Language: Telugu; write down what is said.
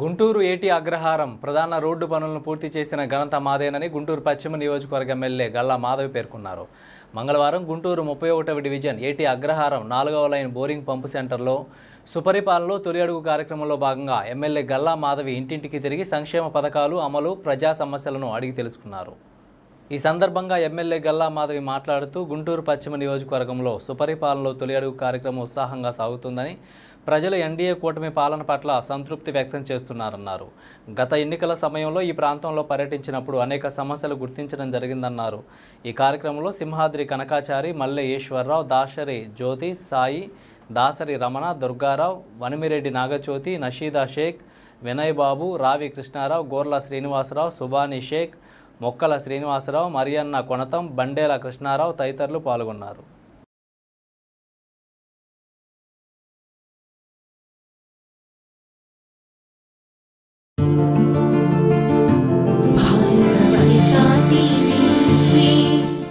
గుంటూరు ఏటీ అగ్రహారం ప్రధాన రోడ్డు పనులను పూర్తి చేసిన ఘనత మాదేనని గుంటూరు పశ్చిమ నియోజకవర్గ ఎమ్మెల్యే గల్లా మాధవి పేర్కొన్నారు. మంగళవారం గుంటూరు 31వ డివిజన్ ఏటీ అగ్రహారం 4వ లైన్ బోరింగ్ పంపు సెంటర్లో సుపరిపాలనలో తొలి అడుగు కార్యక్రమంలో భాగంగా ఎమ్మెల్యే గల్లా మాధవి ఇంటింటికి తిరిగి సంక్షేమ పథకాలు అమలు, ప్రజా సమస్యలను అడిగి తెలుసుకున్నారు. ఈ సందర్భంగా ఎమ్మెల్యే గల్లా మాధవి మాట్లాడుతూ గుంటూరు పశ్చిమ నియోజకవర్గంలో సుపరిపాలనలో తొలి అడుగు కార్యక్రమం ఉత్సాహంగా సాగుతుందని, ప్రజలు ఎన్డీఏ కూటమి పాలన పట్ల సంతృప్తి వ్యక్తం చేస్తున్నారన్నారు. గత ఎన్నికల సమయంలో ఈ ప్రాంతంలో పర్యటించినప్పుడు అనేక సమస్యలు గుర్తించడం జరిగిందన్నారు. ఈ కార్యక్రమంలో సింహాద్రి కనకాచారి, మల్లె ఈశ్వరరావు, దాసరి జ్యోతి, సాయి, దాసరి రమణ, దుర్గారావు, వనిమిరెడ్డి నాగజ్యోతి, నషీదా షేక్, వినయ్ బాబు, రావి కృష్ణారావు, గోర్ల శ్రీనివాసరావు, సుబానీ షేక్, మొక్కల శ్రీనివాసరావు, మరియన్న కొనతం, బండేల కృష్ణారావు తదితరులు పాల్గొన్నారు.